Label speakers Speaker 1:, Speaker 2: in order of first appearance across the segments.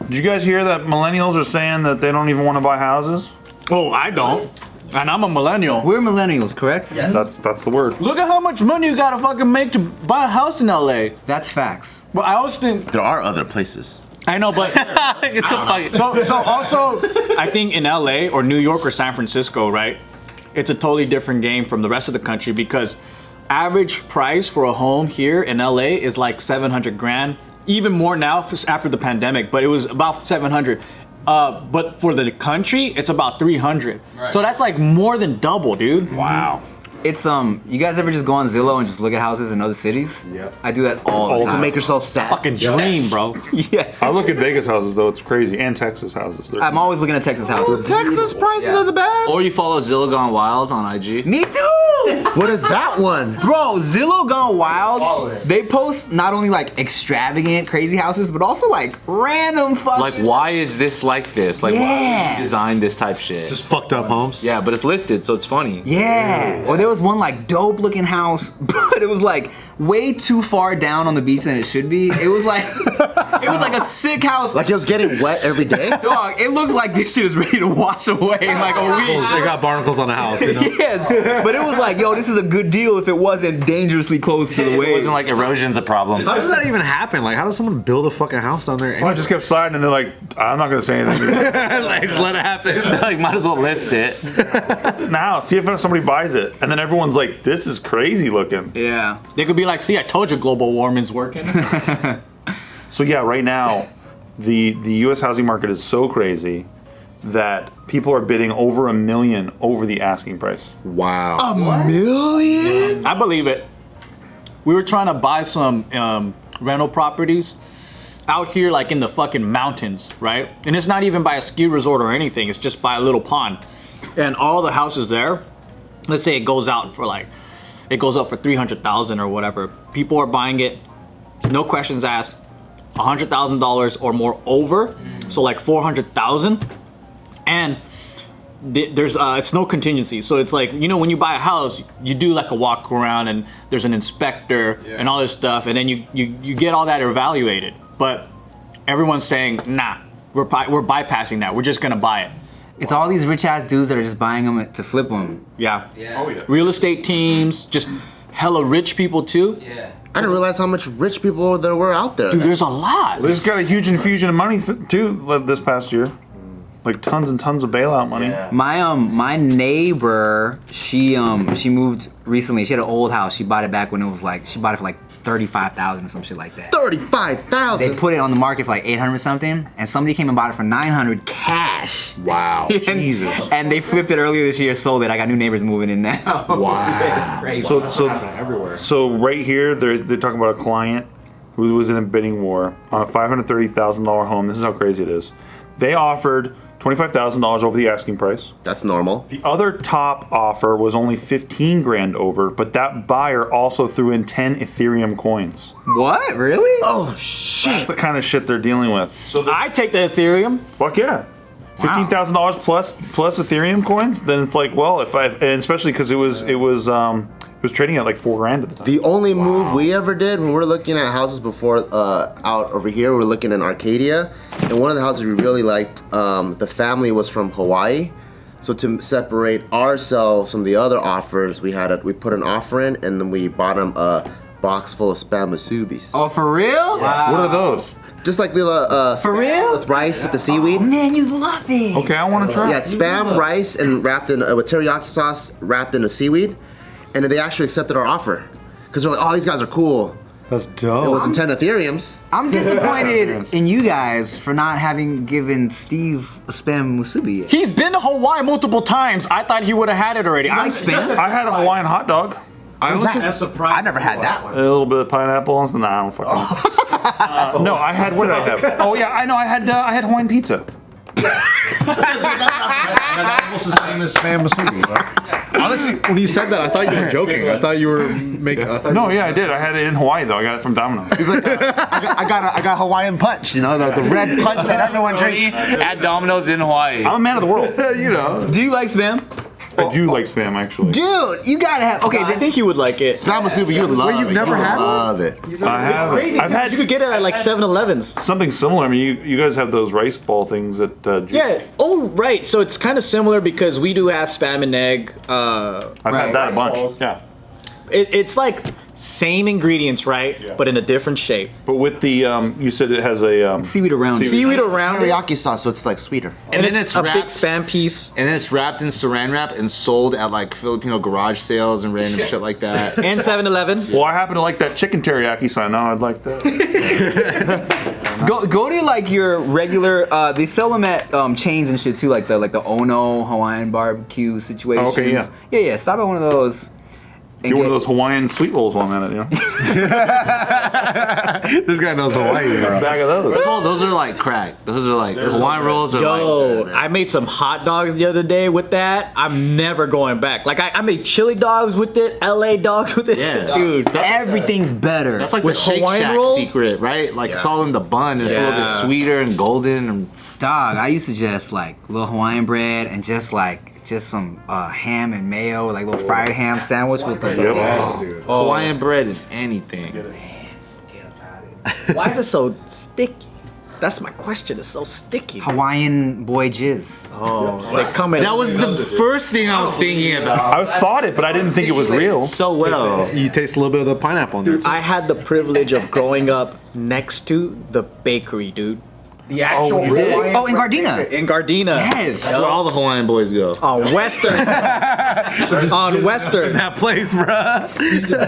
Speaker 1: Did you guys hear that millennials are saying that they don't even want to buy houses?
Speaker 2: Oh, I don't. And I'm a millennial.
Speaker 3: We're millennials, correct?
Speaker 4: Yes.
Speaker 1: That's the word.
Speaker 2: Look at how much money you gotta fucking make to buy a house in LA.
Speaker 3: That's facts.
Speaker 2: But I always think
Speaker 4: There are other places.
Speaker 2: I know, but so also I think in LA or New York or San Francisco, right? It's a totally different game from the rest of the country because average price for a home here in LA is like 700 grand, even more now after the pandemic, but it was about 700. But for the country, it's about 300. Right. So that's like more than double, dude.
Speaker 4: Wow.
Speaker 3: It's you guys ever just go on Zillow and just look at houses in other cities?
Speaker 4: Yep.
Speaker 3: I do that all the time.
Speaker 4: To make yourself sad.
Speaker 2: Fucking dream, bro.
Speaker 3: Yes.
Speaker 1: I look at Vegas houses though; it's crazy, and Texas houses.
Speaker 3: I'm always looking at Texas houses.
Speaker 4: Texas prices are the best.
Speaker 5: Or you follow Zillow Gone Wild on IG.
Speaker 3: Me too!
Speaker 4: What is that one?
Speaker 3: Bro, Zillow Gone
Speaker 4: Follow
Speaker 3: Wild,
Speaker 4: this.
Speaker 3: they post not only like extravagant, crazy houses, but also like random fucking...
Speaker 5: Like, why is this like this? Like, why
Speaker 3: Yeah.
Speaker 5: would you design this type shit?
Speaker 6: Just fucked up homes.
Speaker 5: Yeah, but it's listed, so it's funny.
Speaker 3: Yeah. Or there was one like dope looking house, but it was like way too far down on the beach than it should be. It was like a sick house.
Speaker 4: Like it was getting wet every day?
Speaker 3: Dog, it looks like this shit is ready to wash away in like a week.
Speaker 6: They got barnacles on the house, you know?
Speaker 3: Yes, but it was like, yo, this is a good deal if it wasn't dangerously close to the
Speaker 5: It
Speaker 3: wave.
Speaker 5: wasn't like erosion's a problem.
Speaker 6: How does that even happen? Like, how does someone build a fucking house down there?
Speaker 1: Well, I just kept sliding, and they're like, "I'm not gonna say anything."
Speaker 6: like, just let it happen.
Speaker 5: Like, might as well list it.
Speaker 1: Now, see if somebody buys it, and then everyone's like, "This is crazy looking."
Speaker 3: Yeah.
Speaker 2: They could be like, see, I told you global warming's working.
Speaker 1: So yeah, right now, the U.S. housing market is so crazy that people are bidding over $1 million over the asking price.
Speaker 6: Wow.
Speaker 4: $1 million?
Speaker 2: I believe it. We were trying to buy some rental properties out here, like in the fucking mountains, right? And it's not even by a ski resort or anything. It's just by a little pond. And all the houses there, let's say it goes up for 300,000 or whatever. People are buying it, no questions asked, $100,000 or more over. So like 400,000. And there's it's no contingency, so it's like, you know, when you buy a house, you do like a walk around and there's an inspector and all this stuff, and then you get all that evaluated. But everyone's saying, nah, we're bypassing that. We're just gonna buy it.
Speaker 3: It's all these rich ass dudes that are just buying them to flip them.
Speaker 2: Yeah.
Speaker 1: Oh yeah.
Speaker 2: Real estate teams, just hella rich people too.
Speaker 3: Yeah.
Speaker 4: I didn't realize how much rich people there were out there.
Speaker 2: Dude, there's a lot.
Speaker 1: There's got a huge infusion of money too this past year, like tons and tons of bailout money.
Speaker 4: Yeah.
Speaker 3: My neighbor, she moved recently. She had an old house. She bought it back when it was like, she bought it for like 35,000 or some shit like that.
Speaker 4: 35,000.
Speaker 3: They put it on the market for like 800 something, and somebody came and bought it for 900 cash.
Speaker 6: Wow.
Speaker 3: And they flipped it earlier this year, sold it. I got new neighbors moving in now.
Speaker 6: Wow.
Speaker 3: It's crazy.
Speaker 1: So right here, they're talking about a client who was in a bidding war on a $530,000 home. This is how crazy it is. They offered $25,000 over the asking price.
Speaker 4: That's normal.
Speaker 1: The other top offer was only 15 grand over, but that buyer also threw in 10 Ethereum coins.
Speaker 3: What? Really?
Speaker 4: Oh,
Speaker 1: That's
Speaker 4: shit.
Speaker 1: the kind of shit they're dealing with. So
Speaker 2: I take the Ethereum.
Speaker 1: fuck yeah. $15,000 plus Ethereum coins, then it's like, well, and especially because it was trading at like $4 grand at the time.
Speaker 4: The only move we ever did when we were looking at houses before out over here, we were looking in Arcadia, and one of the houses we really liked, the family was from Hawaii. So to separate ourselves from the other offers, we put an offer in, and then we bought them a box full of Spam Musubis.
Speaker 3: Oh, for real?
Speaker 1: What are those?
Speaker 4: Just like little
Speaker 3: For
Speaker 4: Spam
Speaker 3: real?
Speaker 4: with rice with the seaweed.
Speaker 3: Man, you love it.
Speaker 1: Okay, I want to try.
Speaker 4: Yeah, it's Spam, rice, and wrapped in with teriyaki sauce, wrapped in a seaweed. And then they actually accepted our offer. Because they're like, oh, these guys are cool.
Speaker 6: That's dope.
Speaker 4: It wasn't 10 Ethereums.
Speaker 3: I'm disappointed in you guys for not having given Steve a Spam Musubi yet.
Speaker 2: He's been to Hawaii multiple times. I thought he would have had it already.
Speaker 3: You like Spam?
Speaker 1: I had a Hawaiian hot dog.
Speaker 4: I
Speaker 2: surprise.
Speaker 4: I never had that one.
Speaker 1: A little bit of pineapple. Nah, I don't fucking. No, I had. What did I have? Oh yeah, I know. I had Hawaiian pizza.
Speaker 6: That's almost the same as Spam Musubi, right? Honestly, when you said that, I thought you were joking. I thought you were making.
Speaker 1: No, yeah, I did. I had it in Hawaii though. I got it from Domino's.
Speaker 4: He's like, I got Hawaiian punch, you know, the red punch that everyone drinks.
Speaker 5: At Domino's in Hawaii.
Speaker 1: I'm a man of the world.
Speaker 6: You know.
Speaker 3: Do you like Spam?
Speaker 1: I do like spam actually.
Speaker 3: Dude, you gotta have. Okay,
Speaker 2: I think you would like it.
Speaker 4: Spam musubi, you would love.
Speaker 6: you've
Speaker 4: it.
Speaker 6: never
Speaker 4: You
Speaker 6: had one?
Speaker 4: love it.
Speaker 1: I have.
Speaker 2: Crazy.
Speaker 1: I've
Speaker 2: dude.
Speaker 1: had
Speaker 2: You could get it at like 7-Elevens.
Speaker 1: something similar. I mean, you guys have those rice ball things at
Speaker 2: Yeah. Oh, right. So it's kind of similar because we do have spam and egg.
Speaker 1: I've
Speaker 3: Right.
Speaker 1: had that a bunch.
Speaker 2: balls.
Speaker 1: Yeah,
Speaker 2: It's like same ingredients, right?
Speaker 1: Yeah.
Speaker 2: But in a different shape.
Speaker 1: but with the you said it has a
Speaker 3: seaweed around.
Speaker 2: Seaweed around it,
Speaker 4: Teriyaki sauce, so it's like sweeter.
Speaker 5: And then it's
Speaker 2: a big
Speaker 5: wrapped,
Speaker 2: spam piece
Speaker 5: and then it's wrapped in saran wrap and sold at like Filipino garage sales and random shit like that.
Speaker 2: and 7-Eleven.
Speaker 1: Well, I happen to like that chicken teriyaki, so now I'd like that.
Speaker 3: Go to like your regular. They sell them at chains and shit too, like the Ono Hawaiian barbecue situations.
Speaker 1: Oh, okay, yeah.
Speaker 3: Yeah. Stop at one of those. And
Speaker 1: Get one of those Hawaiian sweet rolls while I'm at it, you know?
Speaker 6: This guy knows Hawaii, bro.
Speaker 1: Bag of those.
Speaker 5: Those are like crack. Those are like Hawaiian rolls are
Speaker 2: Yo,
Speaker 5: like.
Speaker 2: I made some hot dogs the other day with that. I'm never going back. Like I made chili dogs with it, LA dogs with it.
Speaker 5: Yeah.
Speaker 2: Dude.
Speaker 3: Everything's better.
Speaker 5: That's like
Speaker 2: With
Speaker 5: the Shake
Speaker 2: Hawaiian
Speaker 5: Shack
Speaker 2: rolls?
Speaker 5: secret, right? Like it's all in the bun. It's a little bit
Speaker 2: Yeah.
Speaker 5: sweeter and golden. And
Speaker 3: Dog, I used to just like little Hawaiian bread and just some ham and mayo, like little fried ham sandwich with the.
Speaker 1: Yep.
Speaker 6: Dude.
Speaker 5: Hawaiian bread is anything.
Speaker 2: Why is it so sticky? That's my question. It's so sticky.
Speaker 3: Hawaiian boy jizz.
Speaker 2: They come in.
Speaker 5: That was the first thing I was thinking about.
Speaker 1: I thought it, but I didn't think it was real.
Speaker 5: So well.
Speaker 6: You taste a little bit of the pineapple in there. Too.
Speaker 2: I had the privilege of growing up next to the bakery, dude.
Speaker 7: The actual Hawaiian
Speaker 3: Oh, in Gardena.
Speaker 2: In Gardena.
Speaker 3: Yes.
Speaker 5: That's where all the Hawaiian boys go.
Speaker 2: On Western. On Western.
Speaker 6: That place, bro.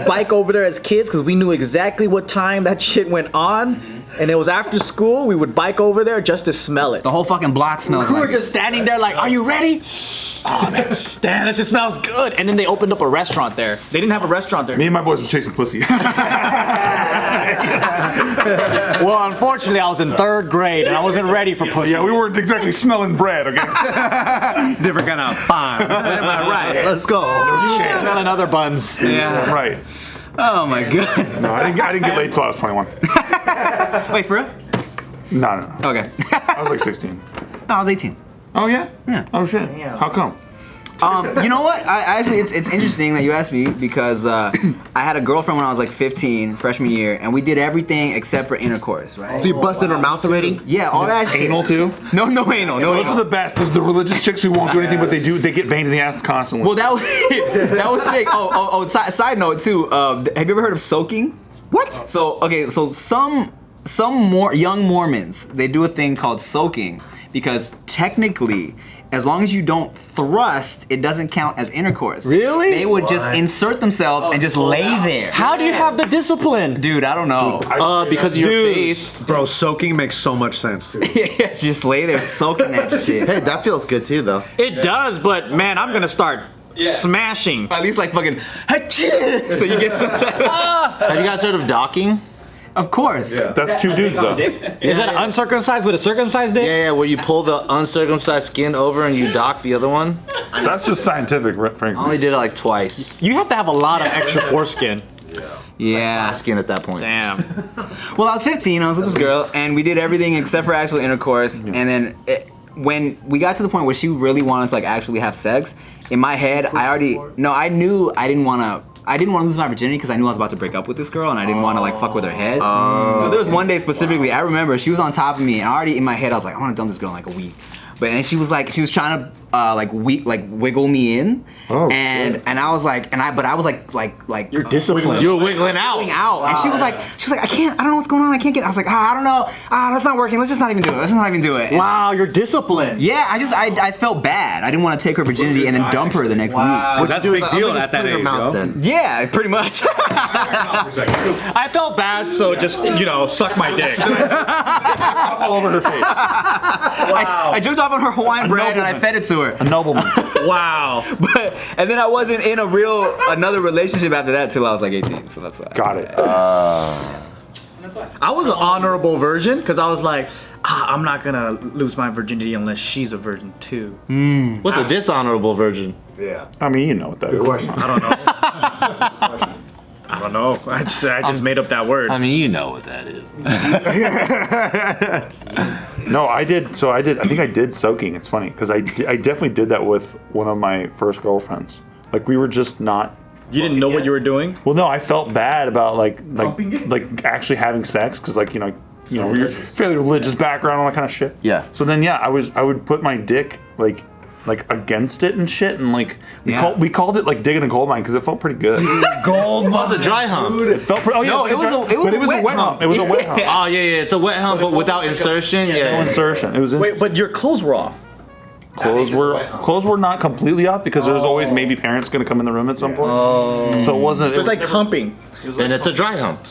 Speaker 2: Bike over there as kids because we knew exactly what time that shit went on. And it was after school. We would bike over there just to smell it.
Speaker 3: The whole fucking block smells
Speaker 2: We were
Speaker 3: like.
Speaker 2: just standing there like, are you ready? Oh man, damn, that just smells good. And then they opened up a restaurant there. They didn't have a restaurant there.
Speaker 1: Me and my boys were chasing pussy.
Speaker 2: Well, unfortunately, I was in 3rd grade and I wasn't ready for pussy.
Speaker 1: Yeah, we weren't exactly smelling bread, okay?
Speaker 6: Different kind of fine. Am I right? Let's go.
Speaker 2: Smelling other buns.
Speaker 3: Yeah.
Speaker 1: Right.
Speaker 3: Oh my god.
Speaker 1: No, I didn't get laid till I was 21.
Speaker 3: Wait, for real?
Speaker 1: No.
Speaker 3: Okay.
Speaker 1: I was like 16.
Speaker 3: No, I was 18.
Speaker 1: Oh, yeah?
Speaker 3: Yeah.
Speaker 1: Oh, shit. How come?
Speaker 3: You know what? I actually, it's interesting that you asked me because I had a girlfriend when I was like 15, freshman year, and we did everything except for intercourse, right?
Speaker 4: So you busted her mouth already?
Speaker 3: Yeah, all that shit.
Speaker 1: Anal, too?
Speaker 3: No anal. No
Speaker 1: Those are
Speaker 3: anal.
Speaker 1: the best. Those are the religious chicks who won't do anything, but they get banged in the ass constantly.
Speaker 3: Well, that was that was the thing. Side note too. Have you ever heard of soaking?
Speaker 4: What?
Speaker 3: So some young Mormons, they do a thing called soaking because technically, as long as you don't thrust, it doesn't count as intercourse.
Speaker 2: Really?
Speaker 3: They would just insert themselves and just lay there.
Speaker 2: How do you have the discipline?
Speaker 3: Dude, I don't know.
Speaker 5: Because of your faith.
Speaker 6: Bro, soaking makes so much sense, too.
Speaker 3: Just lay there soaking that shit.
Speaker 4: Hey, that feels good too, though.
Speaker 2: It does, but man, I'm gonna start smashing.
Speaker 3: At least like fucking so you get some type of,
Speaker 5: Have you guys heard of docking?
Speaker 3: of course.
Speaker 1: That's 2 dudes, though.
Speaker 2: Is that uncircumcised with a circumcised dick?
Speaker 5: Yeah, where you pull the uncircumcised skin over and you dock the other one.
Speaker 1: That's just scientific,
Speaker 5: I
Speaker 1: frankly.
Speaker 5: only did it like twice.
Speaker 2: You have to have a lot of extra foreskin.
Speaker 3: Yeah.
Speaker 5: Skin at that point.
Speaker 2: Damn.
Speaker 3: Well, I was 15. I was with this girl, and we did everything except for actual intercourse. And then when we got to the point where she really wanted to like actually have sex, in my head, I knew I didn't want to lose my virginity because I knew I was about to break up with this girl, and I didn't want to like fuck with her head. So there was one day specifically, I remember she was on top of me, and already in my head I was like, I want to dump this girl in like a week. But then she was trying to wiggle me in, and I was like, but I was like
Speaker 2: You're disciplined.
Speaker 5: You were wiggling out.
Speaker 3: out, and she was like, I don't know what's going on, I can't get. I was like, I don't know, that's not working. Let's just not even do it.
Speaker 2: Wow, you're disciplined.
Speaker 3: Yeah, I felt bad. I didn't want to take her virginity and then dump her the next week.
Speaker 6: That's a big deal at that
Speaker 4: Put in her
Speaker 6: age,
Speaker 4: mouth
Speaker 6: bro.
Speaker 4: then.
Speaker 3: Yeah, pretty much.
Speaker 2: I felt bad, so just suck my dick.
Speaker 1: All over her face.
Speaker 3: I jerked off on her Hawaiian bread and I fed it to her.
Speaker 1: A nobleman.
Speaker 2: Wow.
Speaker 3: And then I wasn't in another relationship after that till I was like 18. So that's why.
Speaker 1: Got it.
Speaker 2: I was an honorable virgin because I was like, I'm not gonna lose my virginity unless she's a virgin too.
Speaker 5: What's a dishonorable virgin?
Speaker 7: Yeah.
Speaker 1: I mean, you know what that is.
Speaker 7: Good question.
Speaker 2: I don't know. don't know. I just made up that word.
Speaker 8: I mean, you know what that is.
Speaker 1: No, I did. So I did. I think I did soaking. It's funny because I definitely did that with one of my first girlfriends. Like we were just not.
Speaker 2: You didn't know what you were doing?
Speaker 1: Well, no, I felt bad about like actually having sex because you're fairly religious background, all that kind of shit.
Speaker 8: Yeah.
Speaker 1: So then I would put my dick like against it and shit, and like we called it like digging a gold mine because it felt pretty good.
Speaker 8: Gold was a dry hump.
Speaker 1: It felt pretty. Oh yeah,
Speaker 3: No, it was a wet hump.
Speaker 1: It was a wet hump.
Speaker 8: Oh yeah, it's a wet hump, but without insertion.
Speaker 1: No
Speaker 8: Yeah.
Speaker 1: insertion. It was
Speaker 2: Wait, but your clothes were off.
Speaker 1: clothes were not completely off because there's always maybe parents going to come in the room at some point. So it wasn't.
Speaker 2: It's like humping.
Speaker 8: And it's a dry hump.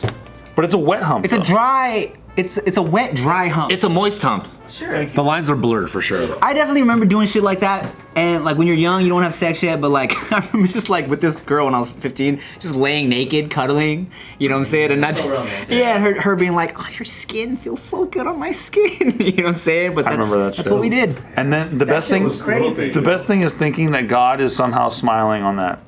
Speaker 1: but it's a wet hump.
Speaker 3: It's a
Speaker 1: though.
Speaker 3: dry. It's a wet, dry hump.
Speaker 8: It's a moist hump.
Speaker 6: The lines are blurred for sure.
Speaker 3: I definitely remember doing shit like that. And like when you're young, you don't have sex yet, but like I remember just like with this girl when I was 15, just laying naked, cuddling. You know what I'm saying? And that's yeah, her being like, "Oh, your skin feels so good on my skin." You know what I'm saying? But
Speaker 1: I remember that
Speaker 3: that's
Speaker 1: shit.
Speaker 3: what we did.
Speaker 1: And then the best thing, the best thing is thinking that God is somehow smiling on that.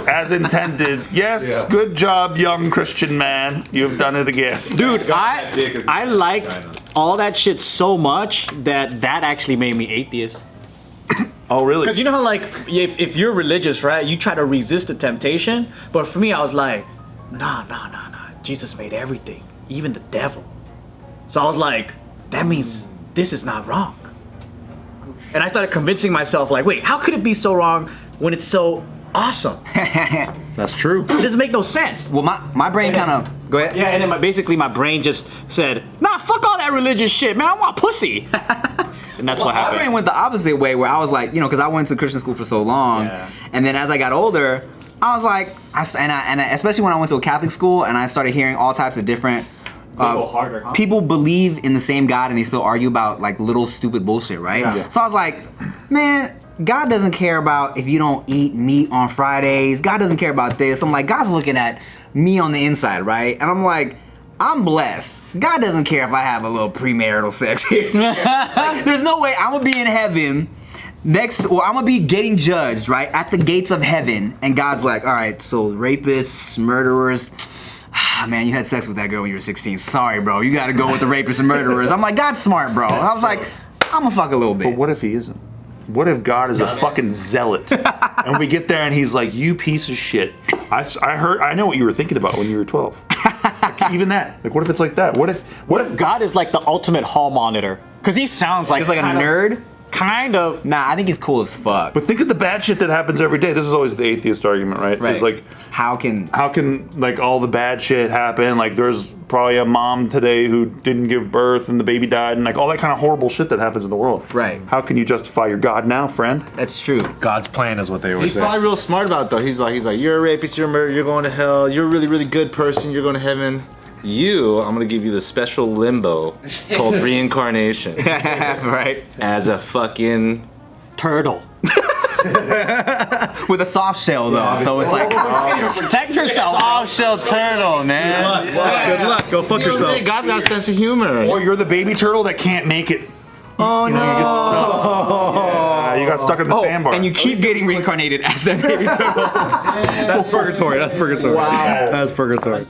Speaker 1: As intended. Yes, good job, young Christian man. You've done it again.
Speaker 2: Dude, I liked all that shit so much that actually made me atheist.
Speaker 1: Oh, really?
Speaker 2: Because you know how like if you're religious, right, you try to resist the temptation. But for me, I was like, nah. Jesus made everything, even the devil. So I was like, that means this is not wrong. And I started convincing myself, like, wait, how could it be so wrong when it's so awesome?
Speaker 6: That's true.
Speaker 2: It doesn't make no sense.
Speaker 3: Well, my brain kind of go ahead.
Speaker 2: Yeah, and then basically my brain just said, nah, fuck all that religious shit, man. I want pussy. And that's what
Speaker 3: My
Speaker 2: happened.
Speaker 3: brain went the opposite way, where I was like, because I went to Christian school for so long, and then as I got older, I was like, especially when I went to a Catholic school and I started hearing all types of different. People believe in the same God and they still argue about like little stupid bullshit, right?
Speaker 2: Yeah.
Speaker 3: So I was like, man, God doesn't care about if you don't eat meat on Fridays. God doesn't care about this. I'm like, God's looking at me on the inside, right? And I'm like, I'm blessed. God doesn't care if I have a little premarital sex here. Like, there's no way I'm gonna be in heaven I'm gonna be getting judged, right? At the gates of heaven. And God's like, all right, so rapists, murderers, man, you had sex with that girl when you were 16. Sorry, bro. You gotta go with the rapists and murderers. I'm like, God's smart, bro. I was like, I'm gonna fuck a little bit.
Speaker 1: But what if he isn't? What if God is a fucking zealot? And we get there and he's like, you piece of shit. I know what you were thinking about when you were 12. Like, even that. Like, what if it's like that? What if
Speaker 2: God is like the ultimate hall monitor? Because he sounds like
Speaker 3: just like a nerd?
Speaker 2: Kind of.
Speaker 3: Nah, I think he's cool as fuck.
Speaker 1: But think of the bad shit that happens every day. This is always the atheist argument, right?
Speaker 3: Right.
Speaker 1: It's like,
Speaker 3: how can
Speaker 1: like all the bad shit happen? Like there's probably a mom today who didn't give birth and the baby died and like all that kind of horrible shit that happens in the world.
Speaker 3: Right.
Speaker 1: How can you justify your God now, friend?
Speaker 3: That's true.
Speaker 6: God's plan is what they always
Speaker 8: He's
Speaker 6: say.
Speaker 8: probably real smart about it though. He's like, you're a rapist, you're a murderer, you're going to hell, you're a really, really good person, you're going to heaven. I'm gonna give you the special limbo called reincarnation.
Speaker 3: Right.
Speaker 8: As a fucking
Speaker 2: Turtle.
Speaker 3: With a soft shell though, so it's like
Speaker 2: Protect yourself.
Speaker 8: soft shell turtle, man.
Speaker 6: Good luck. Go fuck yourself.
Speaker 8: God's got a sense of humor.
Speaker 1: Or you're the baby turtle that can't make it.
Speaker 3: oh no.
Speaker 1: You get stuck. Yeah, you got stuck in the sandbar.
Speaker 3: And you keep getting reincarnated as that baby turtle.
Speaker 6: That's purgatory. That's purgatory.
Speaker 3: Wow.
Speaker 6: That's purgatory.